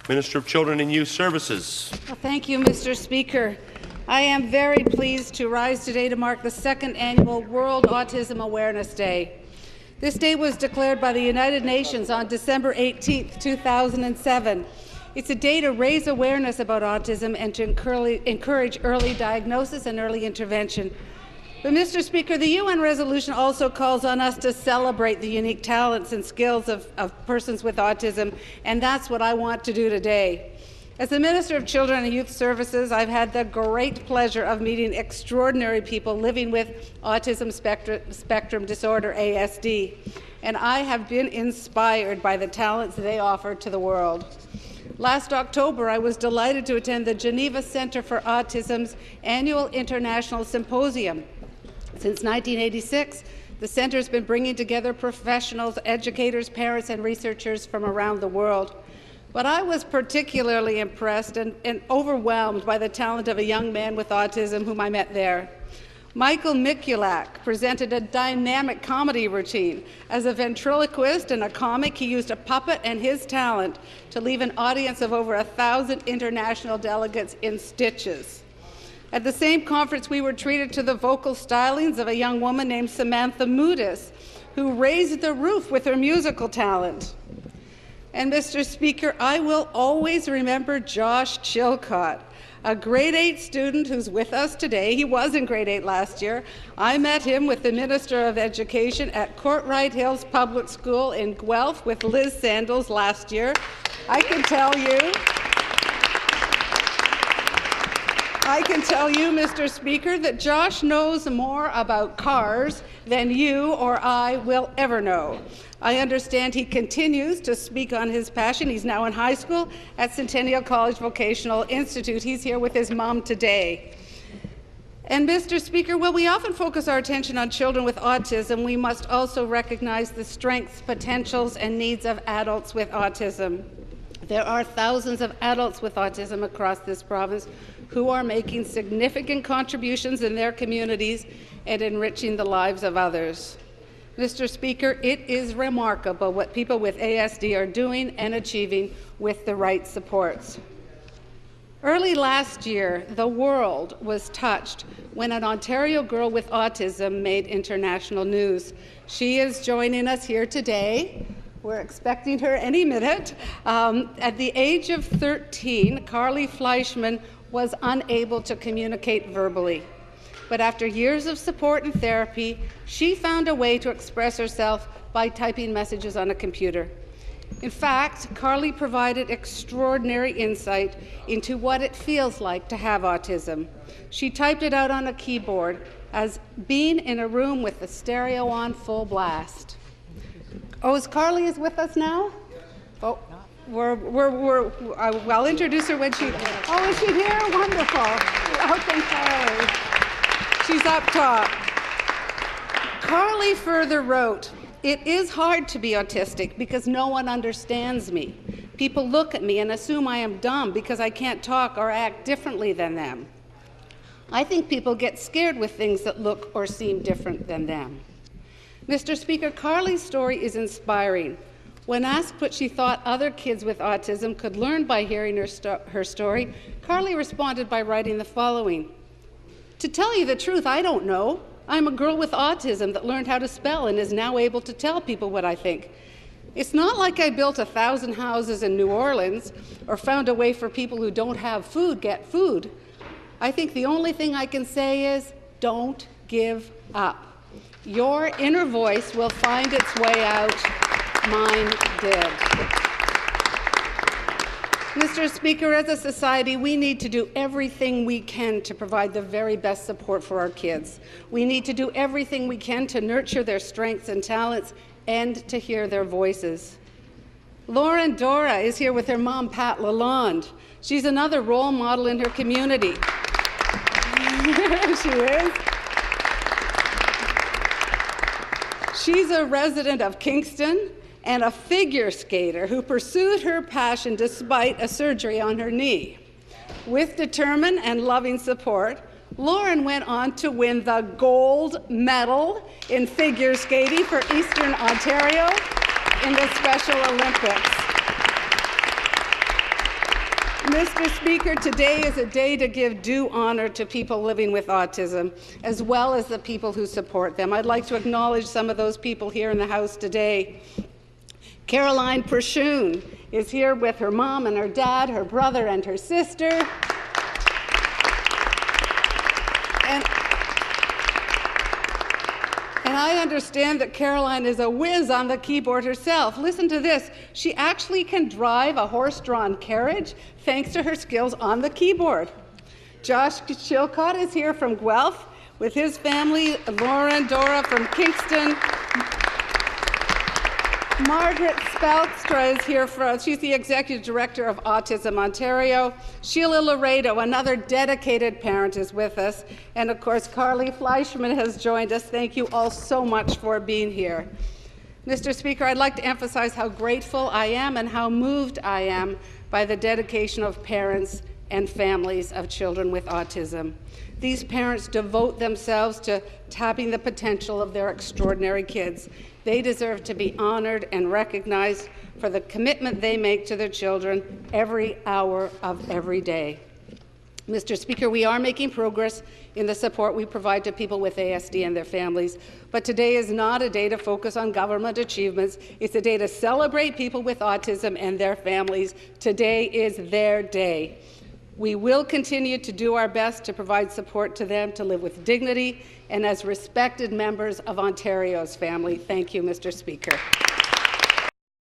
Minister of Children and Youth Services. Well, thank you, Mr. Speaker. I am very pleased to rise today to mark the second annual World Autism Awareness Day. This day was declared by the United Nations on December 18, 2007. It's a day to raise awareness about autism and to encourage early diagnosis and early intervention. But, Mr. Speaker, the UN resolution also calls on us to celebrate the unique talents and skills of persons with autism, and that's what I want to do today. As the Minister of Children and Youth Services, I've had the great pleasure of meeting extraordinary people living with autism spectrum disorder, ASD, and I have been inspired by the talents they offer to the world. Last October, I was delighted to attend the Geneva Center for Autism's annual International Symposium. Since 1986, the Centre has been bringing together professionals, educators, parents, and researchers from around the world. But I was particularly impressed and overwhelmed by the talent of a young man with autism whom I met there. Michael Mikulak presented a dynamic comedy routine. As a ventriloquist and a comic, he used a puppet and his talent to leave an audience of over 1,000 international delegates in stitches. At the same conference, we were treated to the vocal stylings of a young woman named Samantha Moodis, who raised the roof with her musical talent. And, Mr. Speaker, I will always remember Josh Chilcott, a grade 8 student who's with us today. He was in grade 8 last year. I met him with the Minister of Education at Courtright Hills Public School in Guelph with Liz Sandals last year. I can tell you, Mr. Speaker, that Josh knows more about cars than you or I will ever know. I understand he continues to speak on his passion. He's now in high school at Centennial College Vocational Institute. He's here with his mom today. And, Mr. Speaker, while we often focus our attention on children with autism, we must also recognize the strengths, potentials, and needs of adults with autism. There are thousands of adults with autism across this province who are making significant contributions in their communities and enriching the lives of others. Mr. Speaker, it is remarkable what people with ASD are doing and achieving with the right supports. Early last year, the world was touched when an Ontario girl with autism made international news. She is joining us here today. We're expecting her any minute. At the age of 13, Carly Fleischman was unable to communicate verbally. But after years of support and therapy, she found a way to express herself by typing messages on a computer. In fact, Carly provided extraordinary insight into what it feels like to have autism. She typed it out on a keyboard as being in a room with the stereo on full blast. Oh, is Carly with us now? Oh, I'll introduce her when she. Oh, is she here? Wonderful. Welcome, Carly. She's up top. Carly further wrote, "It is hard to be autistic because no one understands me. People look at me and assume I am dumb because I can't talk or act differently than them. I think people get scared with things that look or seem different than them." Mr. Speaker, Carly's story is inspiring. When asked what she thought other kids with autism could learn by hearing her story, Carly responded by writing the following. "To tell you the truth, I don't know. I'm a girl with autism that learned how to spell and is now able to tell people what I think. It's not like I built 1,000 houses in New Orleans or found a way for people who don't have food get food. I think the only thing I can say is don't give up. Your inner voice will find its way out. Mine did." Mr. Speaker, as a society, we need to do everything we can to provide the very best support for our kids. We need to do everything we can to nurture their strengths and talents and to hear their voices. Lauren Dora is here with her mom, Pat Lalonde. She's another role model in her community. She is. She's a resident of Kingston and a figure skater who pursued her passion despite a surgery on her knee. With determined and loving support, Lauren went on to win the gold medal in figure skating for Eastern Ontario in the Special Olympics. Mr. Speaker, today is a day to give due honor to people living with autism, as well as the people who support them. I'd like to acknowledge some of those people here in the House today. Caroline Pershoon is here with her mom and her dad, her brother and her sister. And I understand that Caroline is a whiz on the keyboard herself. Listen to this. She actually can drive a horse-drawn carriage thanks to her skills on the keyboard. Josh Chilcott is here from Guelph with his family, Lauren, Dora from Kingston. Margaret Spoutstra is here she's the Executive Director of Autism Ontario. Sheila Laredo, another dedicated parent, is with us. And of course, Carly Fleischman has joined us. Thank you all so much for being here. Mr. Speaker, I'd like to emphasize how grateful I am and how moved I am by the dedication of parents and families of children with autism. These parents devote themselves to tapping the potential of their extraordinary kids. They deserve to be honored and recognized for the commitment they make to their children every hour of every day. Mr. Speaker, we are making progress in the support we provide to people with ASD and their families, but today is not a day to focus on government achievements. It's a day to celebrate people with autism and their families. Today is their day. We will continue to do our best to provide support to them to live with dignity and as respected members of Ontario's family. Thank you, Mr. Speaker.